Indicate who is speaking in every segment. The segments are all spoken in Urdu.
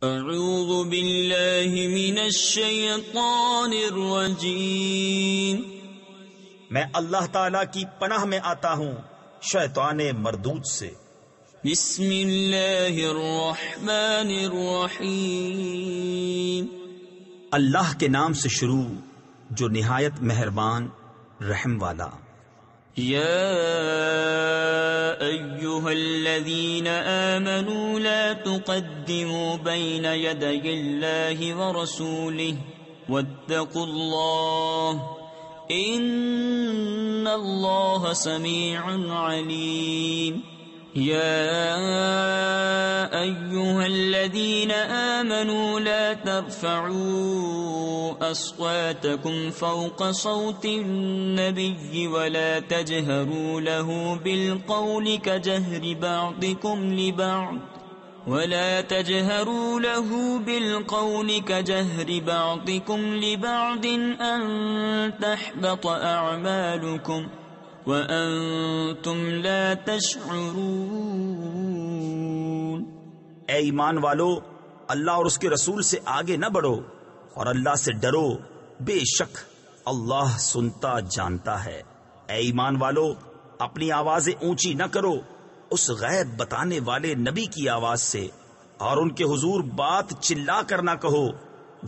Speaker 1: اعوذ باللہ من الشیطان الرجیم،
Speaker 2: میں اللہ تعالی کی پناہ میں آتا ہوں شیطان مردود سے۔
Speaker 1: بسم اللہ الرحمن الرحیم،
Speaker 2: اللہ کے نام سے شروع جو نہایت مہربان رحم والا۔
Speaker 1: یا ایہا الذین آمنوا لا تقدموا بین یدی اللہ ورسولہ واتقوا اللہ ان اللہ سمیع علیم۔ یا ایہا الذین آمنوا لا ترفعوا اصواتکم فوق صوت النبی ولا تجہروا له بالقول كجهر بعضکم لبعض ان تحبط اعمالکم وَأَنْتُمْ لَا تَشْعُرُونَ۔
Speaker 2: اے ایمان والو، اللہ اور اس کے رسول سے آگے نہ بڑھو اور اللہ سے ڈرو، بے شک اللہ سنتا جانتا ہے۔ اے ایمان والو، اپنی آوازیں اونچی نہ کرو اس غیب بتانے والے نبی کی آواز سے، اور ان کے حضور بات چلا کر نہ کہو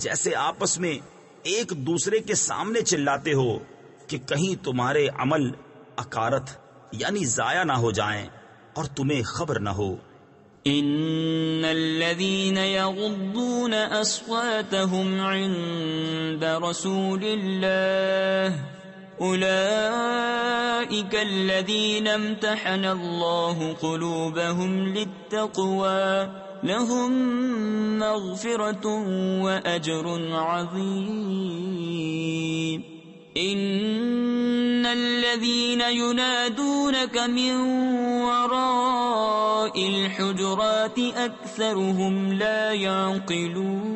Speaker 2: جیسے آپس میں ایک دوسرے کے سامنے چلاتے ہو کہ کہیں تمہارے عمل اکارت یعنی ضائع نہ ہو جائیں اور تمہیں خبر نہ ہو۔
Speaker 1: ان الذين يغضون اصواتهم عند رسول الله اولئك الذين امتحن الله قلوبهم للتقوى لهم مغفرة واجر عظيم۔ ان الذين ينادونك من وراء الحجرات اكثرهم لا يعقلون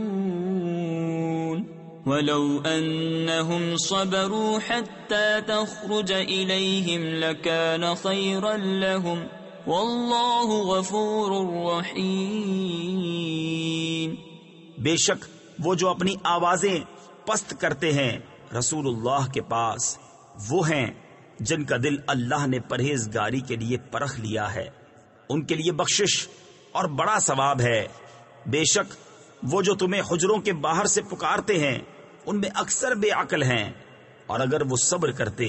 Speaker 1: ولو انهم صبروا حتى تخرج اليهم لكان خيرا لهم والله غفور رحيم۔
Speaker 2: بے شک وہ جو اپنی آوازیں پست کرتے ہیں رسول اللہ کے پاس، وہ ہیں جن کا دل اللہ نے پرہیزگاری کے لیے پرکھ لیا ہے، ان کے لیے بخشش اور بڑا ثواب ہے۔ بے شک وہ جو تمہیں حجروں کے باہر سے پکارتے ہیں ان میں اکثر بے عقل ہیں، اور اگر وہ صبر کرتے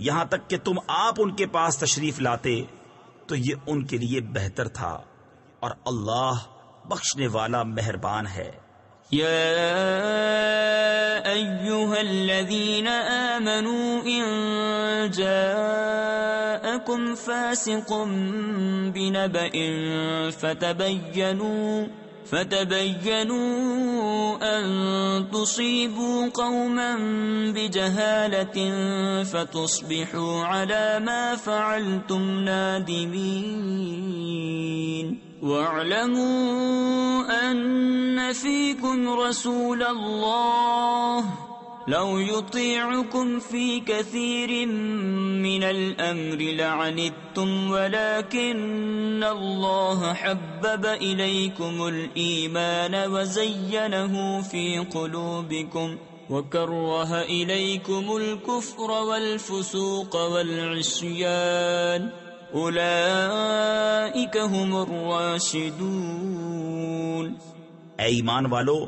Speaker 2: یہاں تک کہ تم آپ ان کے پاس تشریف لاتے تو یہ ان کے لیے بہتر تھا، اور اللہ بخشنے والا مہربان ہے۔
Speaker 1: يا أيها الذين آمنوا إن جاءكم فاسق بنبأ فتبينوا أن تصيبوا قوما بجهالة فتصبحوا على ما فعلتم نادمين۔ واعلموا أن فيكم رسول الله لو يطيعكم في كثير من الأمر لعنتم ولكن الله حبب إليكم الإيمان وزينه في قلوبكم وكره إليكم الكفر والفسوق والعصيان اولئک هم الراشدون۔
Speaker 2: اے ایمان والو،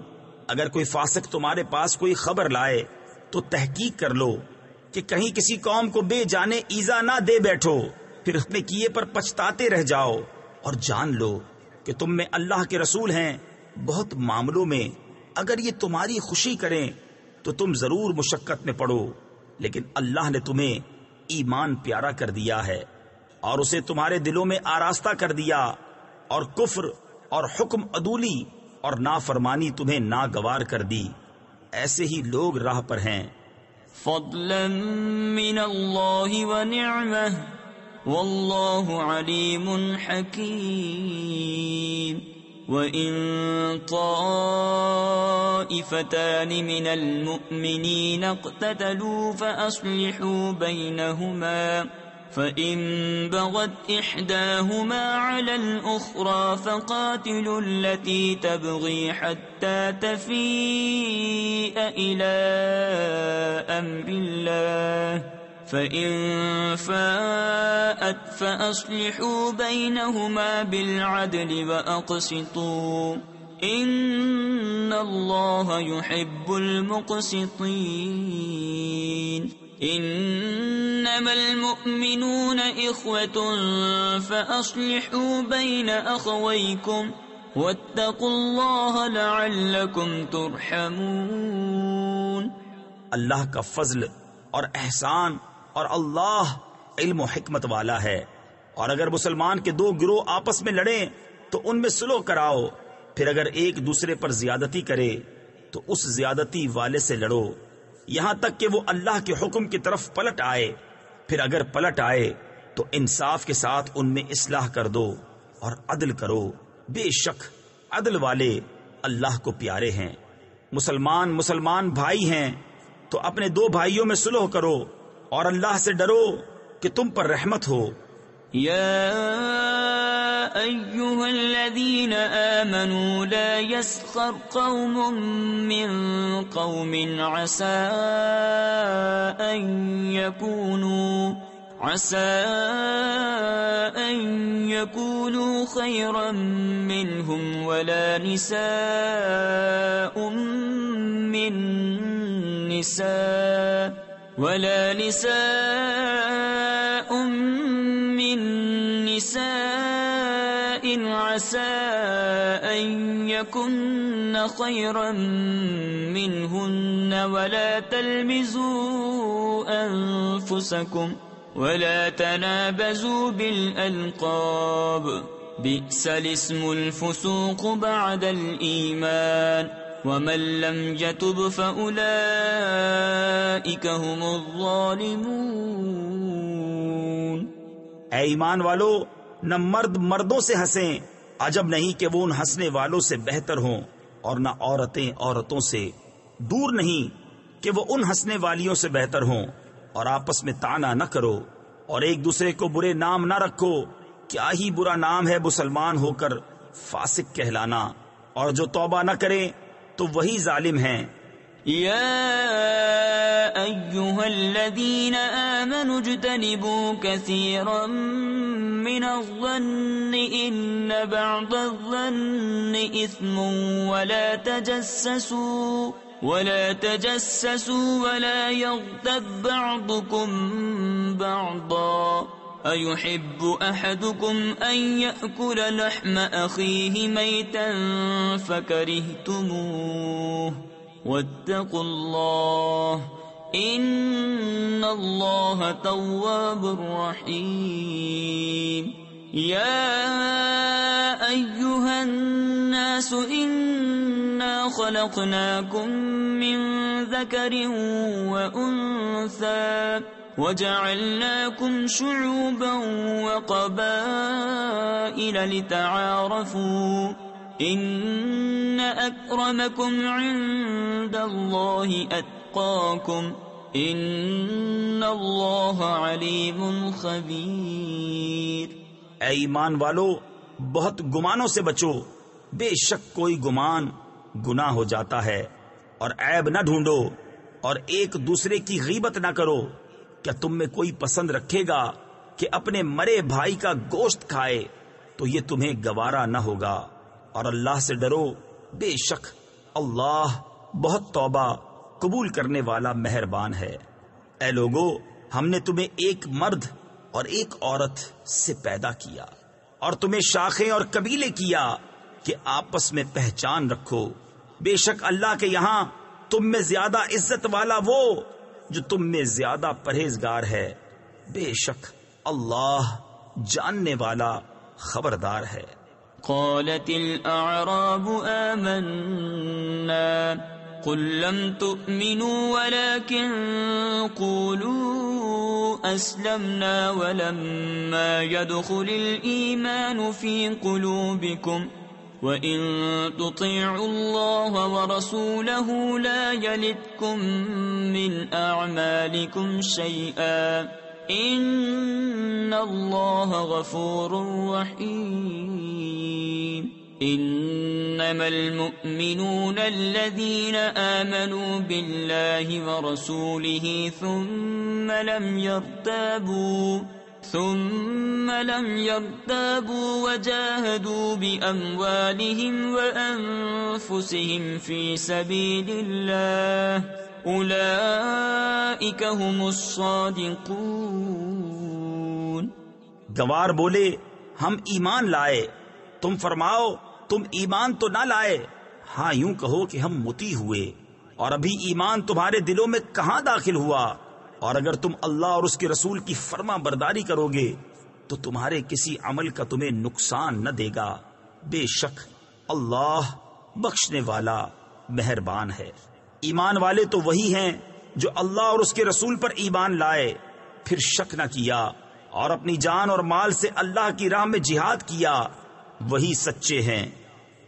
Speaker 2: اگر کوئی فاسق تمہارے پاس کوئی خبر لائے تو تحقیق کر لو کہ کہیں کسی قوم کو بے جانے ایذا نہ دے بیٹھو، پھر اپنے کیے پر پچھتاتے رہ جاؤ، اور جان لو کہ تم میں اللہ کے رسول ہیں۔ بہت معاملوں میں اگر یہ تمہاری خوشی کریں تو تم ضرور مشقت میں پڑو، لیکن اللہ نے تمہیں ایمان پیارا کر دیا ہے اور اسے تمہارے دلوں میں آراستہ کر دیا، اور کفر اور حکم عدولی اور نافرمانی تمہیں ناگوار کر دی، ایسے ہی لوگ راہ پر ہیں۔
Speaker 1: فضلا من اللہ ونعمہ واللہ علیم حکیم۔ وَإِن طَائِفَتَانِ مِنَ الْمُؤْمِنِينَ اقْتَتَلُوا فَأَصْلِحُوا بَيْنَهُمَا فإن بغت إحداهما على الأخرى فقاتلوا التي تبغي حتى تفيء إلى أمر الله فإن فاءت فأصلحوا بينهما بالعدل وأقسطوا إن الله يحب المقسطين إنما المؤمنون إخوة فأصلحوا بين أخويكم واتقوا الله لعلكم ترحمون.
Speaker 2: اللہ کا فضل اور احسان اور اللہ علم و حکمت والا ہے. اور اگر مسلمان کے دو گروہ آپس میں لڑیں تو ان میں صلح کراؤ. پھر اگر ایک دوسرے پر زیادتی کرے تو اس زیادتی والے سے لڑو یہاں تک کہ وہ اللہ کے حکم کی طرف پلٹ آئے. پھر اگر پلٹ آئے تو انصاف کے ساتھ ان میں اصلاح کر دو اور عدل کرو. بے شک عدل والے اللہ کو پیارے ہیں. مسلمان بھائی ہیں تو اپنے دو بھائیوں میں صلح کرو اور اللہ سے ڈرو کہ تم پر رحمت ہو.
Speaker 1: يا أيها الذين آمنوا لا يسخر قوم من قوم عسى أن يكونوا خيرا منهم ولا نساء من نساء عسى أن يكن خيرا منهن ولا تلمزوا أنفسكم ولا تنابزوا بالألقاب بئس الاسم الفسوق بعد الإيمان ومن لم يتب فأولئك هم الظالمون.
Speaker 2: اے ایمان والو نہ مرد مردوں سے ہنسیں عجب نہیں کہ وہ ان ہنسنے والوں سے بہتر ہوں اور نہ عورتیں عورتوں سے دور نہیں کہ وہ ان ہنسنے والیوں سے بہتر ہوں. اور آپس میں طعنہ نہ کرو اور ایک دوسرے کو برے نام نہ رکھو. کیا ہی برا نام ہے مسلمان ہو کر فاسق کہلانا. اور جو توبہ نہ کرے تو وہی ظالم ہیں.
Speaker 1: يا أيها الذين آمنوا اجتنبوا كثيرا من الظن إن بعض الظن إثم ولا تجسسوا ولا يغتب بعضكم بعضا أيحب أحدكم أن يأكل لحم أخيه ميتا فكرهتموه واتقوا الله إن الله تواب رحيم. يا أيها الناس إنا خلقناكم من ذكر وأنثى وجعلناكم شعوبا وقبائل لتعارفوا إن أكرمكم عند الله أتقاكم إن الله عليم خبير.
Speaker 2: اے ایمان والو بہت گمانوں سے بچو. بے شک کوئی گمان گناہ ہو جاتا ہے. اور عیب نہ ڈھونڈو اور ایک دوسرے کی غیبت نہ کرو. کیا تم میں کوئی پسند رکھے گا کہ اپنے مرے بھائی کا گوشت کھائے؟ تو یہ تمہیں گوارا نہ ہوگا. اور اللہ سے ڈرو بے شک اللہ بہت توبہ قبول کرنے والا مہربان ہے. اے لوگو ہم نے تمہیں ایک مرد اور ایک عورت سے پیدا کیا اور تمہیں شاخیں اور قبیلے کیا کہ آپس میں پہچان رکھو. بے شک اللہ کے یہاں تم میں زیادہ عزت والا وہ جو تم میں زیادہ پرہیزگار ہے. بے شک اللہ جاننے والا خبردار ہے.
Speaker 1: قالت الأعراب آمنا قل لم تؤمنوا ولكن قولوا أسلمنا ولما يدخل الإيمان في قلوبكم وإن تطيعوا الله ورسوله لا يلتكم من أعمالكم شيئا ان اللہ غفور رحیم انما المؤمنون الذين آمنوا بالله ورسوله ثم لم يرتابوا وجاهدوا بأموالهم وأنفسهم في سبيل الله اولئک هم الصادقون۔
Speaker 2: گوار بولے ہم ایمان لائے، تم فرماؤ تم ایمان تو نہ لائے، ہاں یوں کہو کہ ہم مطیع ہوئے، اور ابھی ایمان تمہارے دلوں میں کہاں داخل ہوا، اور اگر تم اللہ اور اس کے رسول کی فرما برداری کرو گے تو تمہارے کسی عمل کا تمہیں نقصان نہ دے گا، بے شک اللہ بخشنے والا مہربان ہے۔ ایمان والے تو وہی ہیں جو اللہ اور اس کے رسول پر ایمان لائے، پھر شک نہ کیا اور اپنی جان اور مال سے اللہ کی راہ میں جہاد کیا، وہی سچے ہیں۔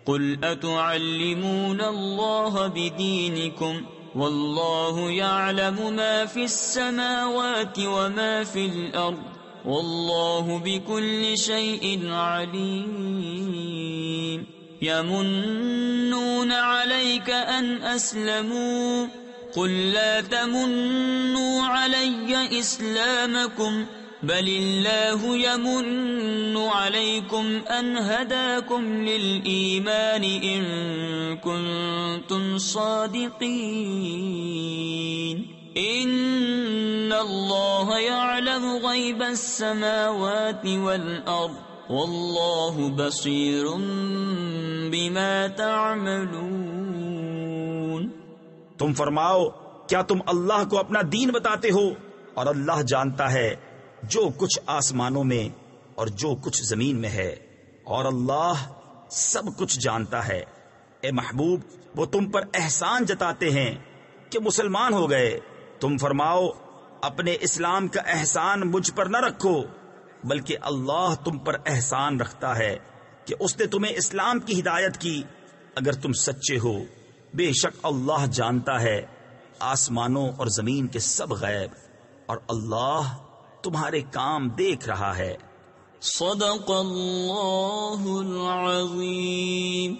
Speaker 1: قل اتعلمون اللہ بدینکم واللہ یعلم ما فی السماوات وما فی الارض واللہ بکل شیء علیم یمنون علیک ان اسلموا قل لا تمنوا علی اسلامکم بل اللہ یمن علیکم ان ہداکم للایمان ان کنتم صادقین ان اللہ یعلم غیب السماوات والارض واللہ بصیر بما تعملون۔
Speaker 2: تم فرماؤ کیا تم اللہ کو اپنا دین بتاتے ہو، اور اللہ جانتا ہے جو کچھ آسمانوں میں اور جو کچھ زمین میں ہے، اور اللہ سب کچھ جانتا ہے۔ اے محبوب وہ تم پر احسان جتاتے ہیں کہ مسلمان ہو گئے، تم فرماؤ اپنے اسلام کا احسان مجھ پر نہ رکھو، بلکہ اللہ تم پر احسان رکھتا ہے کہ اس نے تمہیں اسلام کی ہدایت کی، اگر تم سچے ہو۔ بے شک اللہ جانتا ہے آسمانوں اور زمین کے سب غیب، اور اللہ تمہارے کام دیکھ رہا ہے۔
Speaker 1: صدق اللہ العظیم۔